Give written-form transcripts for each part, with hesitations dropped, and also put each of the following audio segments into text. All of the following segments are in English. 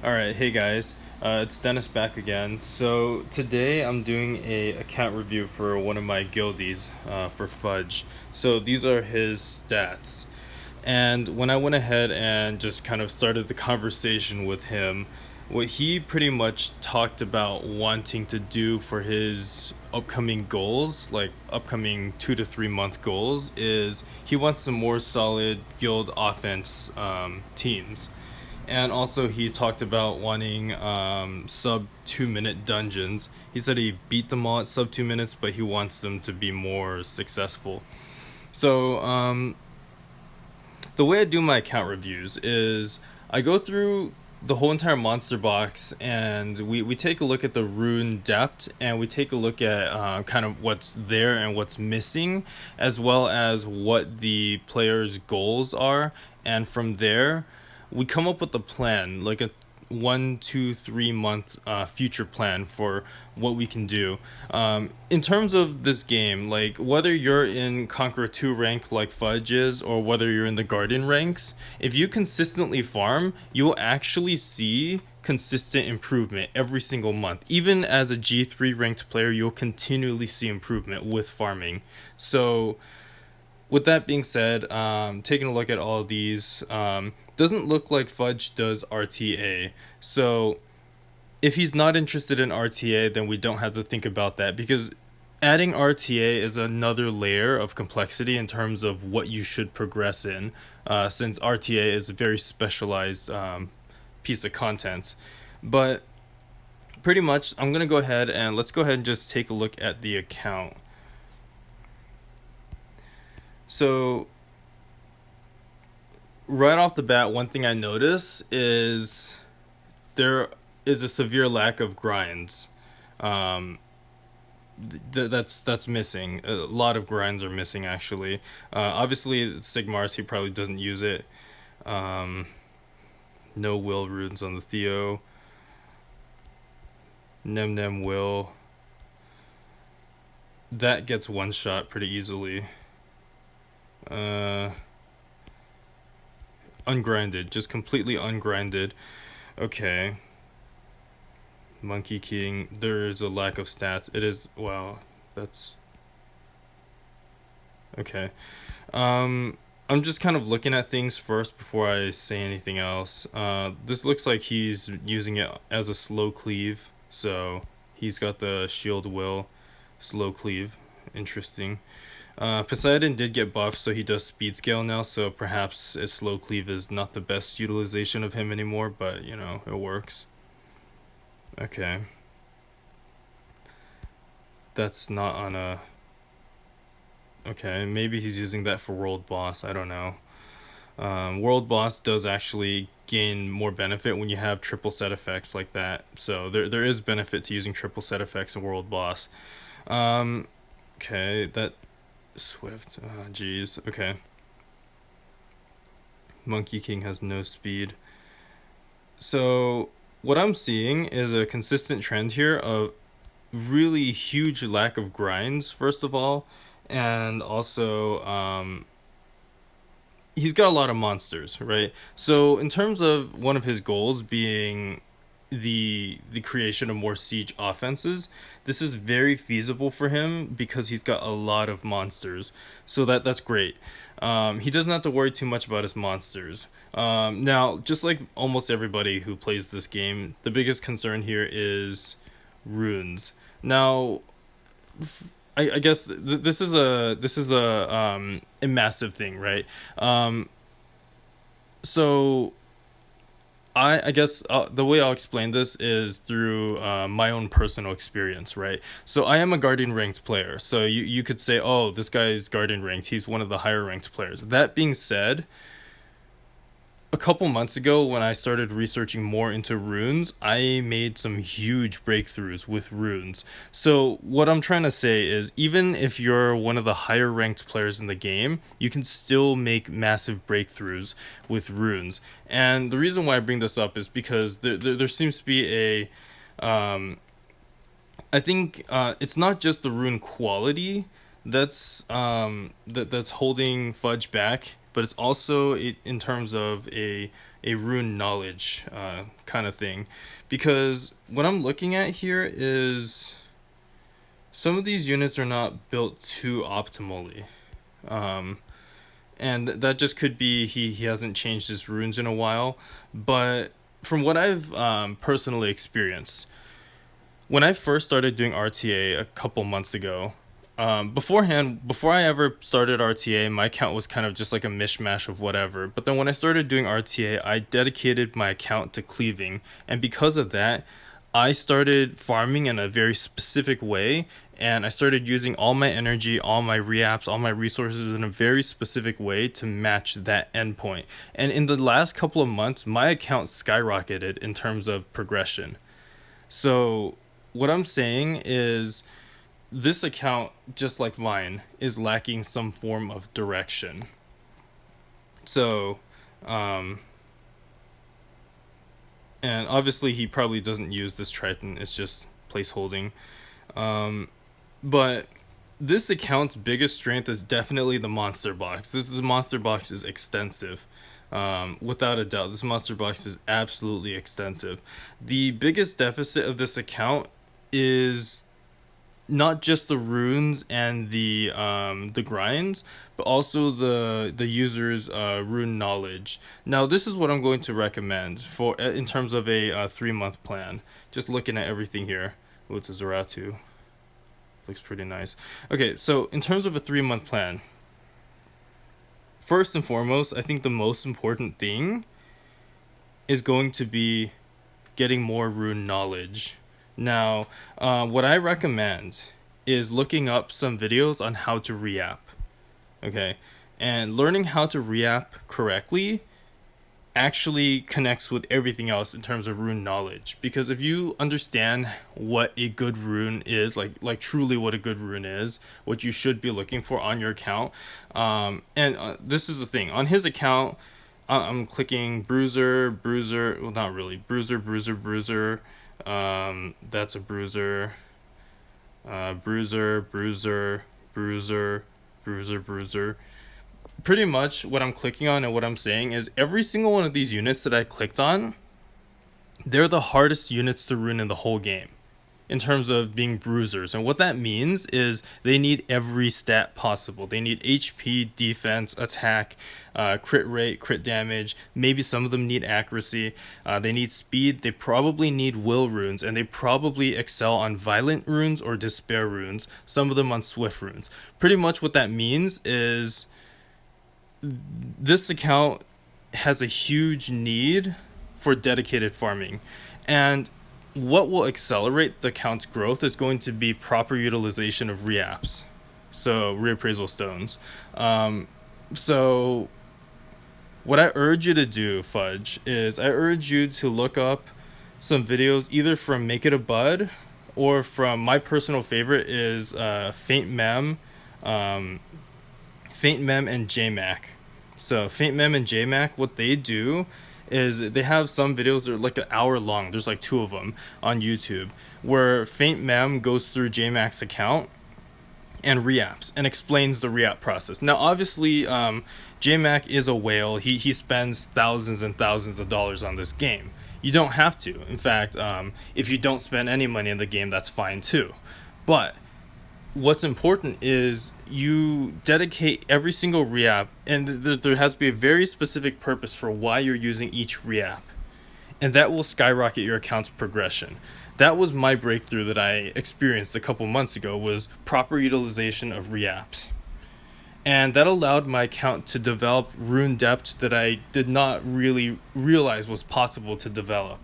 Alright, hey guys, it's Dennis back again. So today I'm doing a account review for one of my guildies for Fudge. So these are his stats. And when I went ahead and just kind of started the conversation with him, what he pretty much talked about wanting to do for his upcoming goals, like upcoming 2 to 3 month goals, is he wants some more solid guild offense teams. And also, he talked about wanting sub 2 minute dungeons. He said he beat them all at sub 2 minutes, but he wants them to be more successful. So, the way I do my account reviews is I go through the whole entire monster box and we take a look at the rune depth and we take a look at kind of what's there and what's missing, as well as what the player's goals are. And from there, we come up with a plan, like a 1, 2, 3 month future plan for what we can do. In terms of this game, like whether you're in Conqueror 2 rank like Fudge is, or whether you're in the Guardian ranks, if you consistently farm, you'll actually see consistent improvement every single month. Even as a G3 ranked player, you'll continually see improvement with farming. So with that being said, taking a look at all of these, doesn't look like Fudge does RTA. So if he's not interested in RTA, then we don't have to think about that, because adding RTA is another layer of complexity in terms of what you should progress in, since RTA is a very specialized piece of content. But pretty much, I'm going to go ahead and let's go ahead and just take a look at the account. So right off the bat, one thing I notice is there is a severe lack of grinds. Um, that's missing. A lot of grinds are missing actually. Obviously, Sigmar's, he probably doesn't use it. Um, no will runes on the Theo. Nem will. That gets one shot pretty easily. Uh, Ungrinded, just completely ungrinded. Okay. Monkey King, there is a lack of stats. It is, wow, that's okay. I'm just kind of looking at things first before I say anything else. This looks like he's using it as a slow cleave, so he's got the shield will, slow cleave. Interesting. Poseidon did get buffed, so he does speed scale now, so perhaps a slow cleave is not the best utilization of him anymore, but you know, it works. Okay. That's not on a... Okay, maybe he's using that for World Boss, I don't know. World Boss does actually gain more benefit when you have triple set effects like that, so there is benefit to using triple set effects in World Boss. Um, okay, that... Swift, jeez, okay. Monkey King has no speed. So, what I'm seeing is a consistent trend here of really huge lack of grinds, first of all, and also he's got a lot of monsters, right? So in terms of one of his goals being the creation of more siege offenses, this is very feasible for him because he's got a lot of monsters. So that's great. He doesn't have to worry too much about his monsters. Now, just like almost everybody who plays this game, the biggest concern here is runes. Now, I guess this is a massive thing, right? So I guess the way I'll explain this is through my own personal experience, right? So I am a Guardian ranked player. So you could say, oh, this guy's Guardian ranked. He's one of the higher ranked players. That being said, a couple months ago when I started researching more into runes, I made some huge breakthroughs with runes. So what I'm trying to say is, even if you're one of the higher ranked players in the game, you can still make massive breakthroughs with runes. And the reason why I bring this up is because there seems to be I think it's not just the rune quality that's holding Fudge back but it's also in terms of a rune knowledge kind of thing. Because what I'm looking at here is some of these units are not built too optimally. And that just could be he hasn't changed his runes in a while. But from what I've personally experienced, when I first started doing RTA a couple months ago, beforehand, before I ever started RTA, my account was kind of just like a mishmash of whatever. But then when I started doing RTA, I dedicated my account to cleaving. And because of that, I started farming in a very specific way. And I started using all my energy, all my reaps, all my resources in a very specific way to match that endpoint. And in the last couple of months, my account skyrocketed in terms of progression. So what I'm saying is this account, just like mine, is lacking some form of direction. So, and obviously he probably doesn't use this Triton, it's just placeholding. But this account's biggest strength is definitely the monster box. This monster box is extensive. Without a doubt, this monster box is absolutely extensive. The biggest deficit of this account is not just the runes and the grinds, but also the user's rune knowledge. Now, this is what I'm going to recommend for in terms of a 3-month plan. Just looking at everything here. Oh, it's a Zaratu. Looks pretty nice. Okay, so in terms of a 3-month plan, first and foremost, I think the most important thing is going to be getting more rune knowledge. Now, what I recommend is looking up some videos on how to reap. Okay, and learning how to reap correctly actually connects with everything else in terms of rune knowledge, because if you understand what a good rune is, like truly what a good rune is, what you should be looking for on your account, and this is the thing on his account, I'm clicking bruiser, well, not really, bruiser, that's a bruiser, bruiser. Pretty much what I'm clicking on and what I'm saying is every single one of these units that I clicked on, they're the hardest units to rune in the whole game in terms of being bruisers. And what that means is they need every stat possible. They need HP, defense, attack, crit rate, crit damage. Maybe some of them need accuracy. They need speed. They probably need will runes, and they probably excel on violent runes or despair runes. Some of them on swift runes. Pretty much what that means is this account has a huge need for dedicated farming, and what will accelerate the account's growth is going to be proper utilization of reaps, so reappraisal stones. So what I urge you to do, Fudge, is I urge you to look up some videos either from Make It a Bud or from my personal favorite is Faint Mem and JMac. So Faint Mem and JMac, what they do is they have some videos that are like an hour long. There's like 2 of them on YouTube where Faint Mem goes through JMac's account and reaps and explains the reap process. Now, obviously, JMac is a whale. He spends thousands and thousands of dollars on this game. You don't have to. In fact, if you don't spend any money in the game, that's fine too. But what's important is you dedicate every single reap, and there has to be a very specific purpose for why you're using each reap, and that will skyrocket your account's progression. That was my breakthrough that I experienced a couple months ago, was proper utilization of reaps, and that allowed my account to develop rune depth that I did not really realize was possible to develop.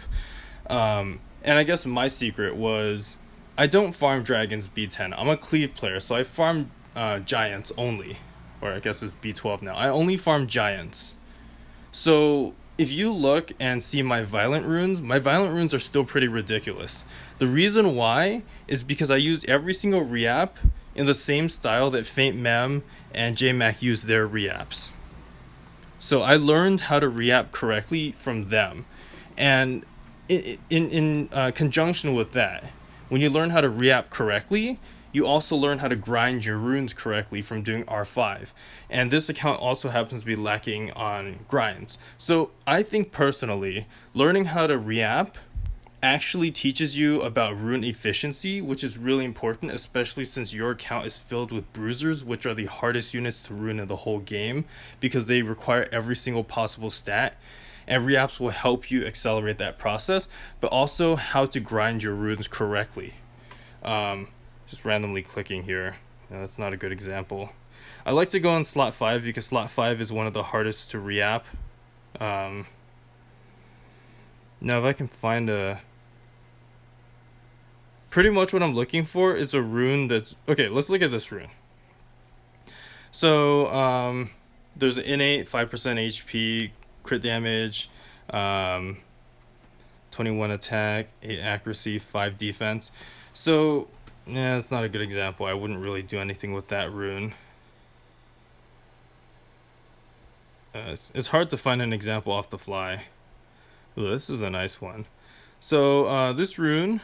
And I guess my secret was I don't farm dragons B10. I'm a cleave player, so I farm giants only. Or I guess it's B12 now. I only farm giants. So if you look and see my violent runes are still pretty ridiculous. The reason why is because I use every single reap in the same style that Faint Mem and JMac use their reaps. So I learned how to reap correctly from them. And in conjunction with that, when you learn how to reap correctly, you also learn how to grind your runes correctly from doing R5. And this account also happens to be lacking on grinds. So I think personally, learning how to reap actually teaches you about rune efficiency, which is really important, especially since your account is filled with bruisers, which are the hardest units to rune in the whole game because they require every single possible stat. And reaps will help you accelerate that process, but also how to grind your runes correctly. Just randomly clicking here. That's not a good example. I like to go on slot 5 because slot 5 is one of the hardest to reap. Now if I can find a... Pretty much what I'm looking for is a rune that's... Okay, let's look at this rune. So, there's an innate 5% HP, crit damage, 21 attack, 8 accuracy, 5 defense. So, yeah, that's not a good example. I wouldn't really do anything with that rune. It's hard to find an example off the fly. Ooh, this is a nice one. So, this rune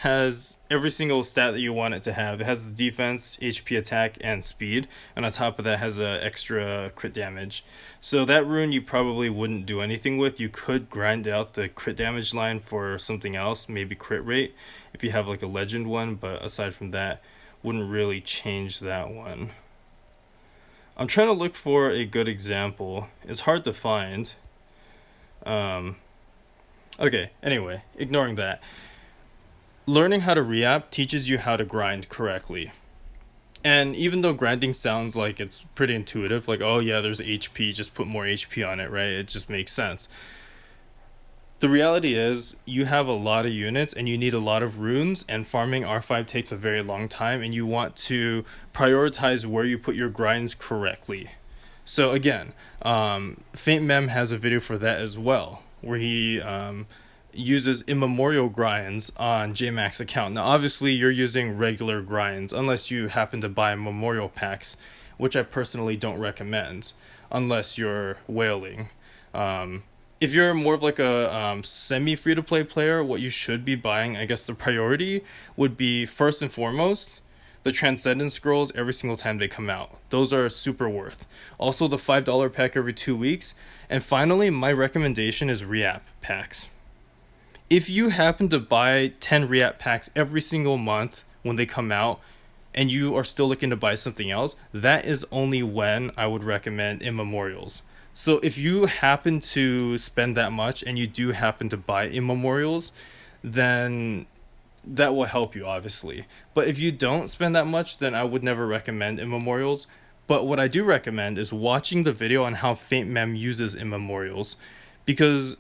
has every single stat that you want it to have. It has the defense, HP, attack, and speed, and on top of that has a extra crit damage. So that rune you probably wouldn't do anything with. You could grind out the crit damage line for something else, maybe crit rate, if you have like a legend one, but aside from that, wouldn't really change that one. I'm trying to look for a good example. It's hard to find. Okay, anyway, ignoring that. Learning how to reap teaches you how to grind correctly. And even though grinding sounds like it's pretty intuitive, like, oh yeah, there's HP, just put more HP on it, right? It just makes sense. The reality is, you have a lot of units and you need a lot of runes, and farming R5 takes a very long time, and you want to prioritize where you put your grinds correctly. So again, Faint Mem has a video for that as well, where he uses immemorial grinds on JMax's account. Now obviously you're using regular grinds unless you happen to buy memorial packs, which I personally don't recommend unless you're whaling. If you're more of like a semi free-to-play player, what you should be buying, I guess the priority would be first and foremost the Transcendence Scrolls every single time they come out. Those are super worth. Also the $5 pack every 2 weeks. And finally, my recommendation is Reap packs. If you happen to buy 10 Reap packs every single month when they come out, and you are still looking to buy something else, that is only when I would recommend immemorials. So if you happen to spend that much and you do happen to buy immemorials, then that will help you, obviously. But if you don't spend that much, then I would never recommend immemorials. But what I do recommend is watching the video on how Faint Mem uses immemorials, because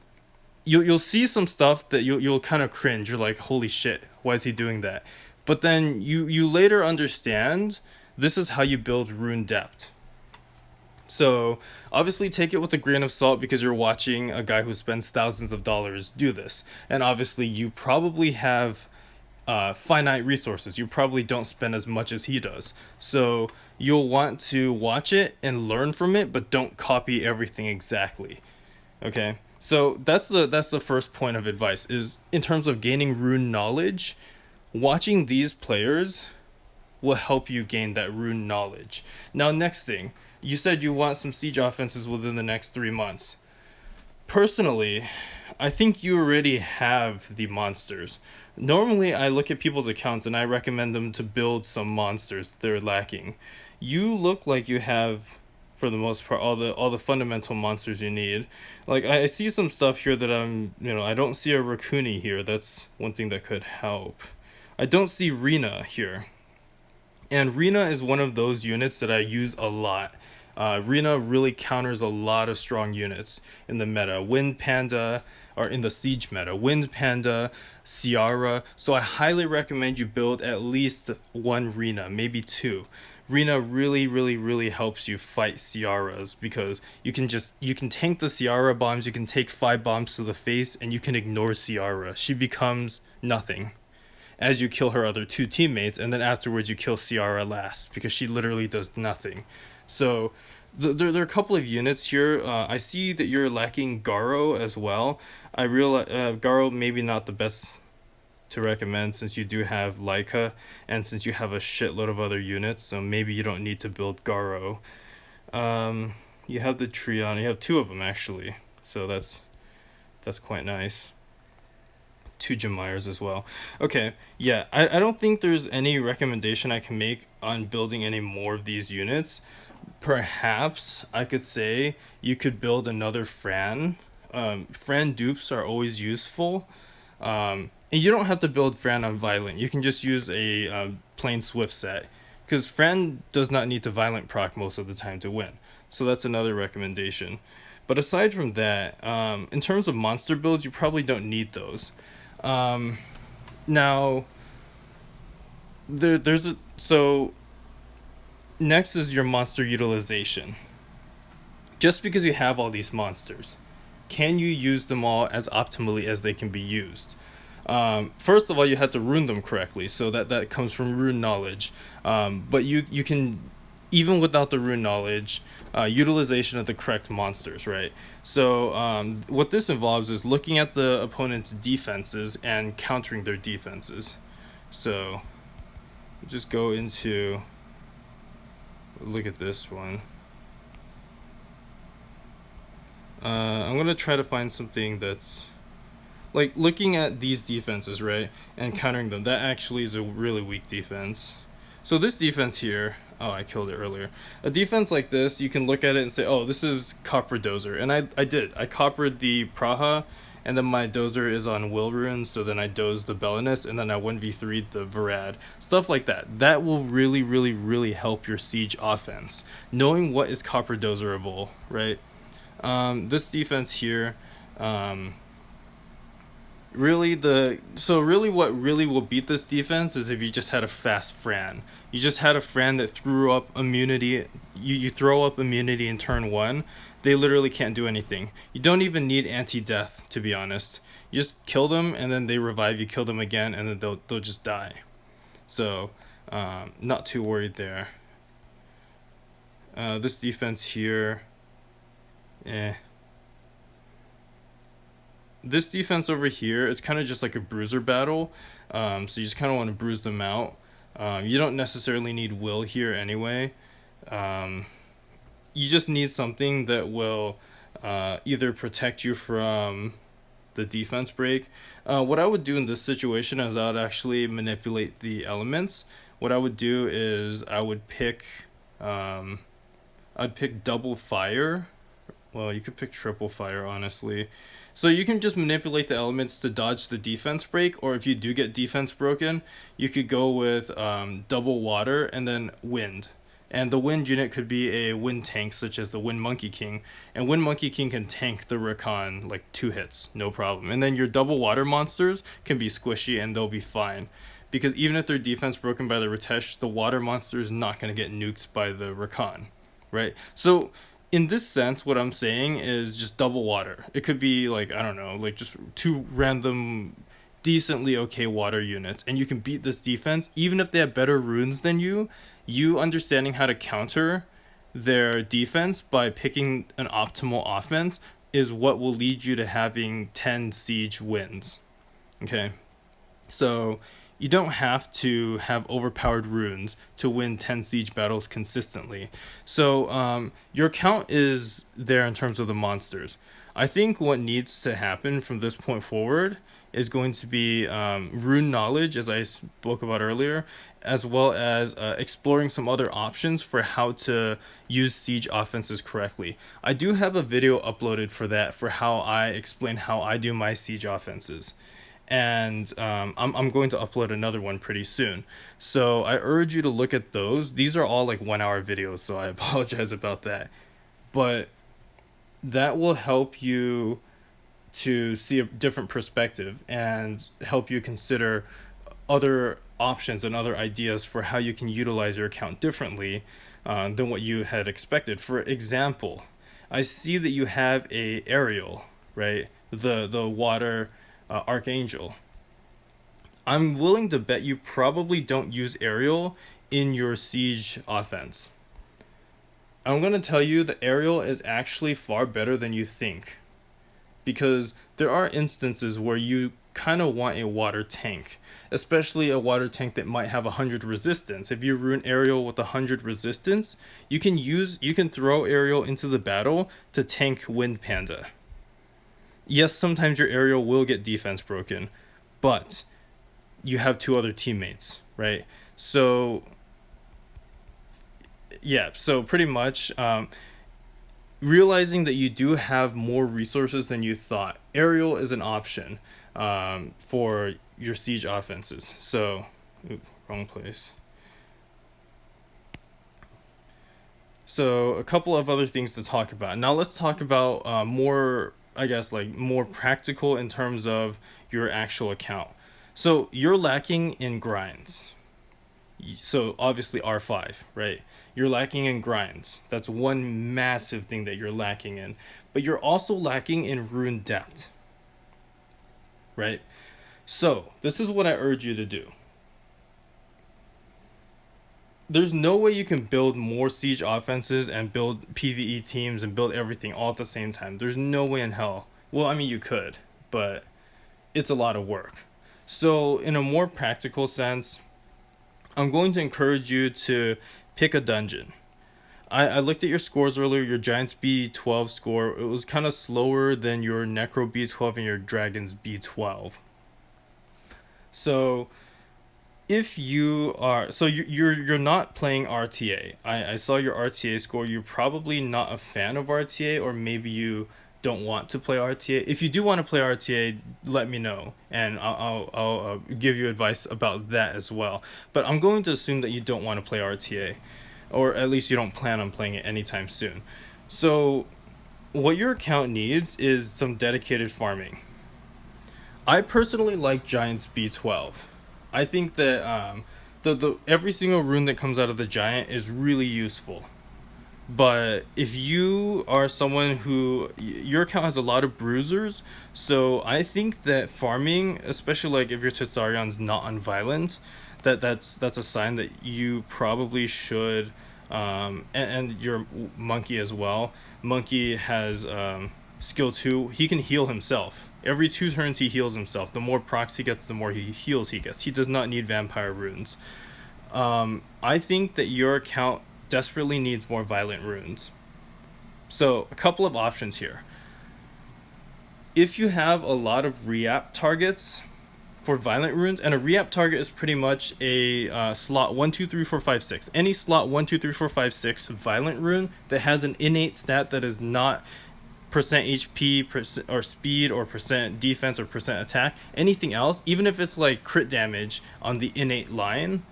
you'll see some stuff that you'll kind of cringe. You're like, holy shit, why is he doing that? But then you later understand this is how you build rune depth. So obviously take it with a grain of salt because you're watching a guy who spends thousands of dollars do this. And obviously you probably have finite resources. You probably don't spend as much as he does. So you'll want to watch it and learn from it, but don't copy everything exactly. Okay? So that's the first point of advice, is in terms of gaining rune knowledge, watching these players will help you gain that rune knowledge. Now, next thing, you said you want some siege offenses within the next 3 months. Personally, I think you already have the monsters. Normally, I look at people's accounts and I recommend them to build some monsters they're lacking. You look like you have, for the most part, all the fundamental monsters you need. Like, I see some stuff here that I don't see a Raccoony here. That's one thing that could help. I don't see Rena here. And Rena is one of those units that I use a lot. Rena really counters a lot of strong units in the meta. Wind Panda, or in the Siege meta. Wind Panda, Ciara. So I highly recommend you build at least one Rena, maybe 2. Rena really helps you fight Ciaras, because you can tank the Ciara bombs, you can take 5 bombs to the face, and you can ignore Ciara. She becomes nothing as you kill her other 2 teammates, and then afterwards you kill Ciara last, because she literally does nothing. So there are a couple of units here. I see that you're lacking Garo as well. I realize Garo maybe not the best to recommend, since you do have Leica and since you have a shitload of other units, so maybe you don't need to build Garo. You have the Trion, you have two of them actually, so that's quite nice. Two Jamires as well. Okay, yeah, I don't think there's any recommendation I can make on building any more of these units. Perhaps I could say you could build another Fran. Fran dupes are always useful. And you don't have to build Fran on Violent. You can just use a plain Swift set, because Fran does not need to Violent proc most of the time to win. So that's another recommendation. But aside from that, in terms of monster builds, you probably don't need those. Now, so next is your monster utilization. Just because you have all these monsters, can you use them all as optimally as they can be used? First of all, you have to rune them correctly, so that comes from rune knowledge. But you can, even without the rune knowledge, utilization of the correct monsters, right? So what this involves is looking at the opponent's defenses and countering their defenses. So just go into, look at this one. I'm going to try to find something that's like looking at these defenses, right, and countering them. That actually is a really weak defense. So this defense here, oh, I killed it earlier. A defense like this, you can look at it and say, oh, this is Copper Dozer. And I did. I coppered the Praha, and then my Dozer is on Will Runes, so then I dozed the Belinus, and then I 1v3'd the Varad. Stuff like that. That will really, really, really help your Siege offense. Knowing what is Copper Dozerable, right? This defense here, really what really will beat this defense is if you just had a fast Fran. You just had a Fran that threw up immunity. You throw up immunity in turn 1, they literally can't do anything. You don't even need anti-death, to be honest. You just kill them and then they revive, you kill them again, and then they'll just die. So not too worried there. This defense here, this defense over here, it's kind of just like a bruiser battle. So you just kind of want to bruise them out. You don't necessarily need will here anyway. You just need something that will either protect you from the defense break. What I would do in this situation is I would actually manipulate the elements. What I would do is I would pick I'd pick double fire. Well, you could pick triple fire, honestly. So you can just manipulate the elements to dodge the defense break, or if you do get defense broken, you could go with double water and then wind. And the wind unit could be a wind tank, such as the Wind Monkey King. And Wind Monkey King can tank the Rakan like 2 hits, no problem. And then your double water monsters can be squishy and they'll be fine. Because even if their defense broken by the Ritesh, the water monster is not going to get nuked by the Rakan, right? So in this sense, what I'm saying is just double water. It could be like, I don't know, like just 2 random decently okay water units, and you can beat this defense even if they have better runes than you. You understanding how to counter their defense by picking an optimal offense is what will lead you to having 10 siege wins. Okay, so you don't have to have overpowered runes to win 10 siege battles consistently. So your count is there in terms of the monsters. I think what needs to happen from this point forward is going to be rune knowledge, as I spoke about earlier, as well as exploring some other options for how to use siege offenses correctly. I do have a video uploaded for that, for how I explain how I do my siege offenses. And I'm going to upload another one pretty soon. So I urge you to look at those. These are all like 1-hour videos, so I apologize about that. But that will help you to see a different perspective and help you consider other options and other ideas for how you can utilize your account differently than what you had expected. For example, I see that you have a Ariel, right? The water Archangel. I'm willing to bet you probably don't use Ariel in your siege offense. I'm going to tell you that Ariel is actually far better than you think, because there are instances where you kind of want a water tank, especially a water tank that might have 100 resistance. If you rune Ariel with 100 resistance, you can throw Ariel into the battle to tank Wind Panda. Yes, sometimes your Ariel will get defense broken, but you have 2 other teammates, right? So yeah, so pretty much realizing that you do have more resources than you thought, Ariel is an option for your siege offenses. So, wrong place. So a couple of other things to talk about. Now let's talk about more, I guess, like more practical in terms of your actual account. So you're lacking in grinds. So obviously R5, right? You're lacking in grinds. That's one massive thing that you're lacking in. But you're also lacking in rune depth, right? So this is what I urge you to do. There's no way you can build more siege offenses and build PvE teams and build everything all at the same time. There's no way in hell. Well, I mean, you could, but it's a lot of work. So in a more practical sense, I'm going to encourage you to pick a dungeon. I looked at your scores earlier, your Giants B12 score. It was kind of slower than your Necro B12 and your Dragons B12. So if you are, so you're not playing RTA. I saw your RTA score. You're probably not a fan of RTA, or maybe you don't want to play RTA. If you do want to play RTA, let me know, and I'll give you advice about that as well. But I'm going to assume that you don't want to play RTA, or at least you don't plan on playing it anytime soon. So what your account needs is some dedicated farming. I personally like Giants B12. I think that the every single rune that comes out of the Giant is really useful. But if you are someone who your account has a lot of bruisers, so I think that farming, especially like if your Tessarion's not on violent, that's a sign that you probably should and your monkey as well. Monkey has skill 2. He can heal himself. Every 2 turns he heals himself. The more procs he gets, the more he heals he gets. He does not need vampire runes. I think that your account desperately needs more violent runes. So a couple of options here. If you have a lot of reap targets for violent runes, and a reap target is pretty much a slot 1, 2, 3, 4, 5, 6. Any slot 1, 2, 3, 4, 5, 6 violent rune that has an innate stat that is not percent HP or speed or percent defense or percent attack, anything else, even if it's like crit damage on the innate line,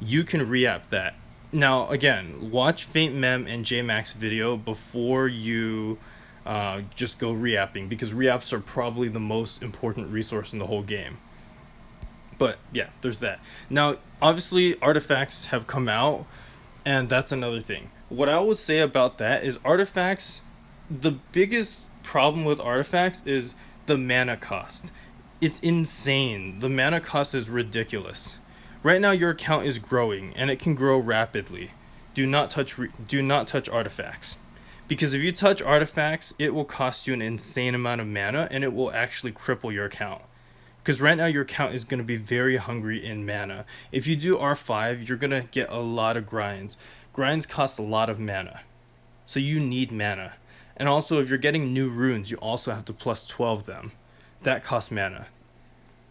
you can reap that. Now again, watch Faint Mem and JMax video before you just go reapping, because reaps are probably the most important resource in the whole game. But yeah, there's that. Now obviously artifacts have come out, and that's another thing. What I would say about that is artifacts, the biggest problem with artifacts is the mana cost. It's insane. The mana cost is ridiculous. Right now your account is growing, and it can grow rapidly. Do not touch artifacts, because if you touch artifacts, it will cost you an insane amount of mana, and it will actually cripple your account. Because right now your account is going to be very hungry in mana. If you do R5, you're going to get a lot of grinds. Grinds cost a lot of mana, so you need mana. And also, if you're getting new runes, you also have to plus 12 them. That costs mana.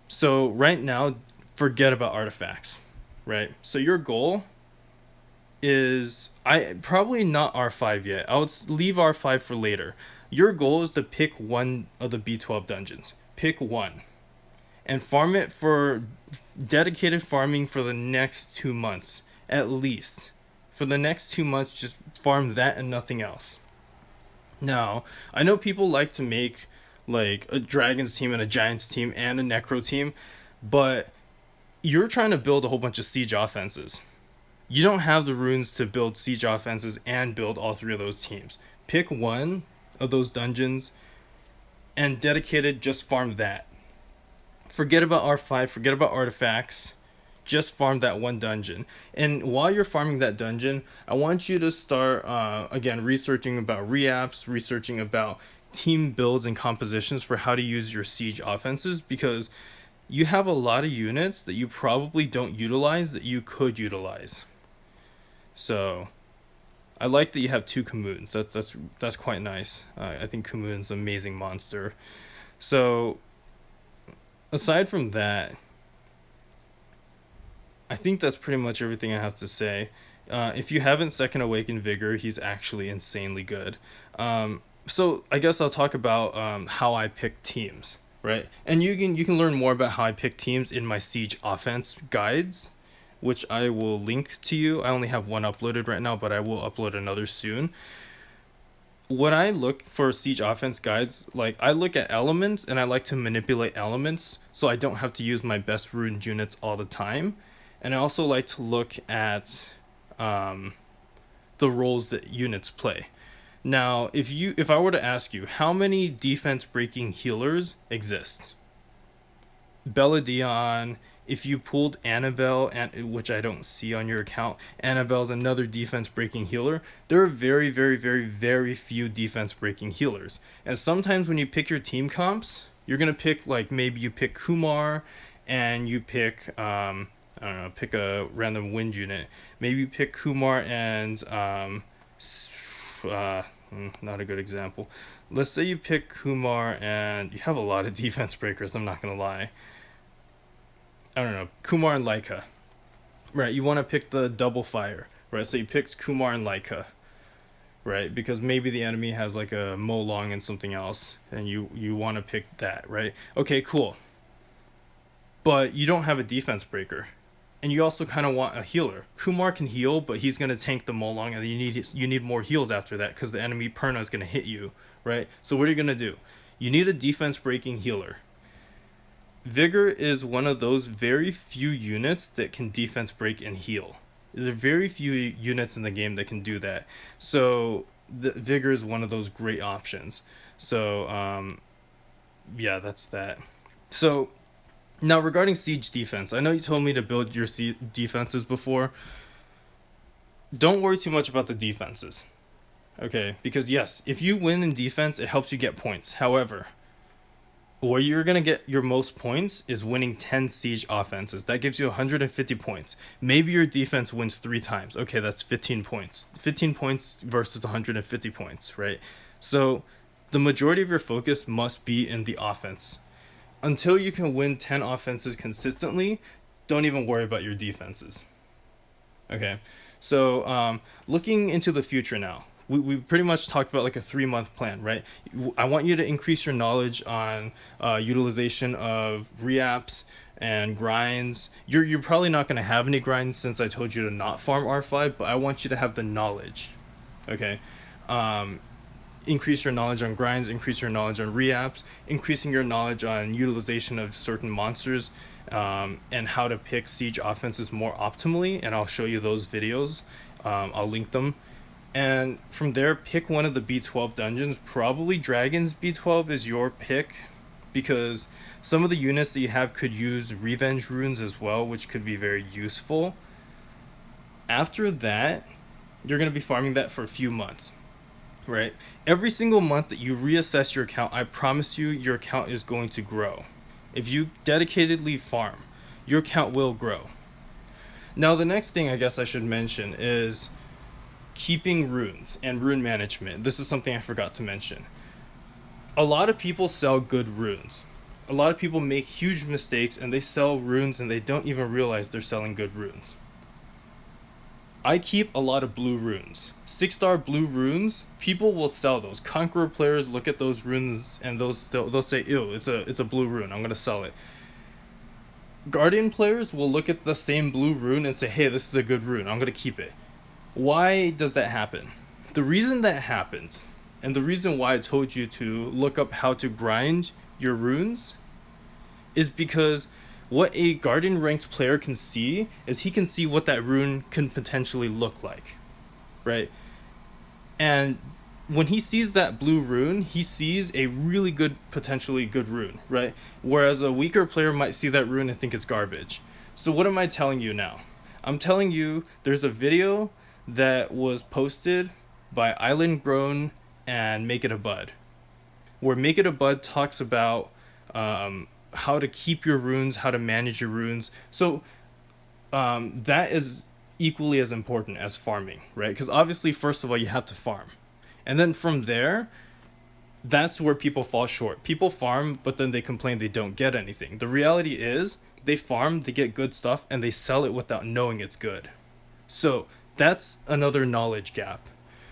So right now, forget about artifacts, right? So your goal is, probably not R5 yet. I would leave R5 for later. Your goal is to pick one of the B12 dungeons. Pick one. And farm it for dedicated farming for the next 2 months, at least. For the next 2 months, just farm that and nothing else. Now, I know people like to make like a Dragons team and a Giants team and a Necro team, but you're trying to build a whole bunch of siege offenses. You don't have the runes to build siege offenses and build all 3 of those teams. Pick one of those dungeons and dedicated, just farm that. Forget about R5, forget about artifacts. Just farm that one dungeon. And while you're farming that dungeon, I want you to start again researching about reaps, researching about team builds and compositions for how to use your siege offenses, because you have a lot of units that you probably don't utilize that you could utilize. So I like that you have 2 Commons. That's quite nice. I think Commons an amazing monster. So aside from that, I think that's pretty much everything I have to say. If you haven't Second Awakened Vigor, he's actually insanely good. So I guess I'll talk about how I pick teams, right? And you can learn more about how I pick teams in my Siege offense guides, which I will link to you. I only have one uploaded right now, but I will upload another soon. When I look for Siege offense guides, like, I look at elements and I like to manipulate elements so I don't have to use my best ruined units all the time. And I also like to look at the roles that units play. Now, if I were to ask you, how many defense breaking healers exist? Belladon, if you pulled Annabelle, which I don't see on your account, Annabelle's another defense breaking healer. There are very, very, very, very few defense breaking healers. And sometimes when you pick your team comps, you're going to pick, like, maybe you pick Kumar and you pick, I don't know, pick a random wind unit. Maybe you pick Kumar and, not a good example. Let's say you pick Kumar and you have a lot of defense breakers, I'm not going to lie. I don't know, Kumar and Laika. Right, you want to pick the double fire, right? So you picked Kumar and Laika, right? Because maybe the enemy has like a Molong and something else, and you want to pick that, right? Okay, cool. But you don't have a defense breaker. And you also kind of want a healer. Kumar can heal, but he's going to tank the Molong, and you need more heals after that because the enemy Perna is going to hit you, right? So what are you going to do? You need a defense breaking healer. Vigor is one of those very few units that can defense break and heal. There are very few units in the game that can do that. So the Vigor is one of those great options. So yeah, that's that. So now regarding siege defense, I know you told me to build your defenses before. Don't worry too much about the defenses. Okay, because yes, if you win in defense, it helps you get points. However, where you're going to get your most points is winning 10 siege offenses. That gives you 150 points. Maybe your defense wins 3 times. Okay, that's 15 points. 15 points versus 150 points, right? So the majority of your focus must be in the offense. Until you can win 10 offenses consistently, don't even worry about your defenses. Okay, so looking into the future now. We pretty much talked about like a 3-month plan, right? I want you to increase your knowledge on utilization of reaps and grinds. You're probably not going to have any grinds since I told you to not farm R5, but I want you to have the knowledge, okay? Increase your knowledge on grinds, increase your knowledge on reaps, increasing your knowledge on utilization of certain monsters, and how to pick siege offenses more optimally, and I'll show you those videos. I'll link them. And from there, pick one of the B12 dungeons. Probably Dragon's B12 is your pick, because some of the units that you have could use revenge runes as well, which could be very useful. After that, you're going to be farming that for a few months, right? Every single month that you reassess your account, I promise you your account is going to grow. If you dedicatedly farm, your account will grow. Now, the next thing I guess I should mention is keeping runes and rune management. This is something I forgot to mention. A lot of people sell good runes. A lot of people make huge mistakes and they sell runes and they don't even realize they're selling good runes. I keep a lot of blue runes. 6-star blue runes, people will sell those. Conqueror players look at those runes and they'll say, ew, it's a blue rune, I'm gonna sell it. Guardian players will look at the same blue rune and say, hey, this is a good rune, I'm gonna keep it. Why does that happen? The reason that happens, and the reason why I told you to look up how to grind your runes, is because what a Guardian ranked player can see is he can see what that rune can potentially look like, right? And when he sees that blue rune, he sees a really good, potentially good rune, right? Whereas a weaker player might see that rune and think it's garbage. So what am I telling you now? I'm telling you there's a video that was posted by Island Grown and Make It a Bud. where Make It a Bud talks about how to keep your runes, how to manage your runes. So that is equally as important as farming, right? Because obviously, first of all, you have to farm. And then from there, that's where people fall short. People farm, but then they complain they don't get anything. The reality is, they farm, they get good stuff, and they sell it without knowing it's good. So that's another knowledge gap.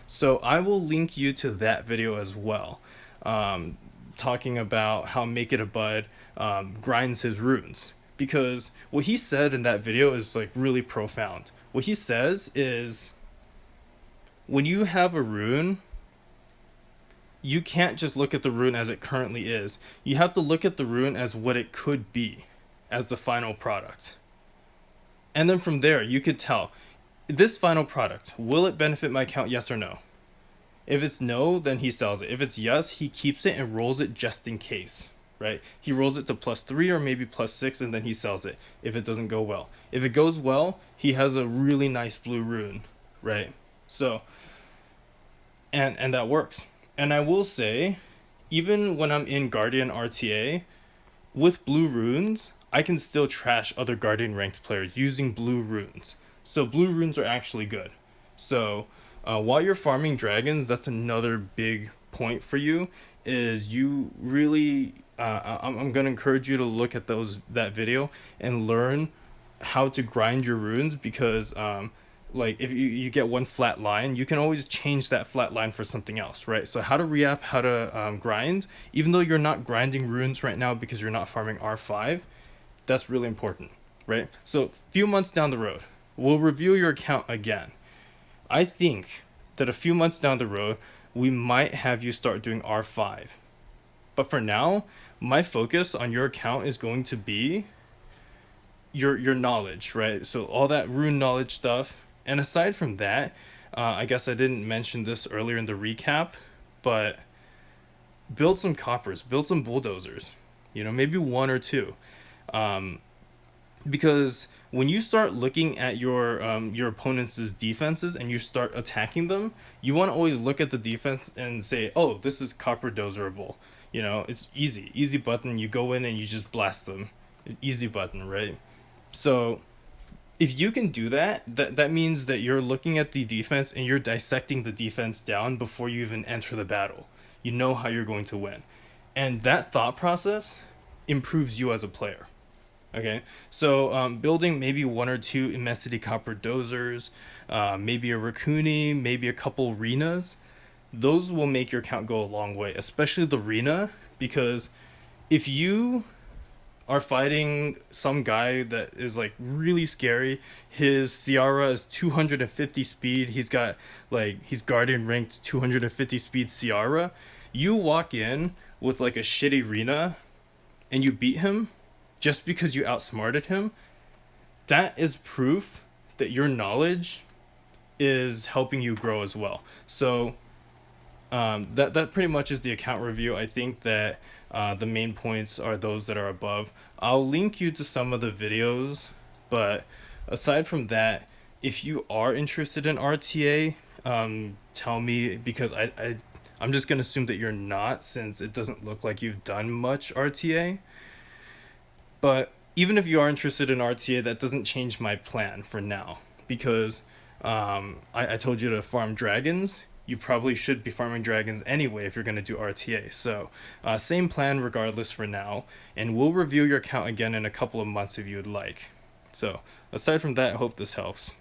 So I will link you to that video as well, talking about how Make It a Bud grinds his runes. Because what he said in that video is like really profound. What he says is, when you have a rune, you can't just look at the rune as it currently is. You have to look at the rune as what it could be, as the final product. And then from there, you could tell, this final product, will it benefit my account, yes or no? If it's no, then he sells it. If it's yes, he keeps it and rolls it just in case, right? He rolls it to +3 or maybe +6, and then he sells it if it doesn't go well. If it goes well, he has a really nice blue rune, right? So, and that works. And I will say, even when I'm in Guardian RTA, with blue runes, I can still trash other Guardian ranked players using blue runes. So blue runes are actually good. So while you're farming dragons, that's another big point for you, is you really, I'm going to encourage you to look at that video and learn how to grind your runes, because like if you get one flat line, you can always change that flat line for something else, right? So how to re-up, how to grind, even though you're not grinding runes right now because you're not farming R5, that's really important, right? So a few months down the road, we'll review your account again. I think that a few months down the road, we might have you start doing R5. But for now, my focus on your account is going to be your knowledge, right? So all that rune knowledge stuff. And aside from that, I guess I didn't mention this earlier in the recap, but build some coppers, build some bulldozers, maybe one or two. Because when you start looking at your opponent's defenses and you start attacking them, you want to always look at the defense and say, oh, this is copper dozerable. It's easy button. You go in and you just blast them. Easy button, right? So if you can do that means that you're looking at the defense and you're dissecting the defense down before you even enter the battle. You know how you're going to win. And that thought process improves you as a player. Okay, so building maybe one or two Immensity Copper Dozers, maybe a Raccoony, maybe a couple Renas, those will make your account go a long way, especially the Rena, because if you are fighting some guy that is like really scary, his Ciara is 250 speed, he's Guardian ranked 250 speed Ciara, you walk in with like a shitty Rena and you beat him just because you outsmarted him, that is proof that your knowledge is helping you grow as well. So that pretty much is the account review. I think that the main points are those that are above. I'll link you to some of the videos, but aside from that, if you are interested in RTA, tell me, because I'm just going to assume that you're not, since it doesn't look like you've done much RTA. But even if you are interested in RTA, that doesn't change my plan for now, because I told you to farm dragons. You probably should be farming dragons anyway if you're going to do RTA. So same plan regardless for now, and we'll review your account again in a couple of months if you would like. So aside from that, I hope this helps.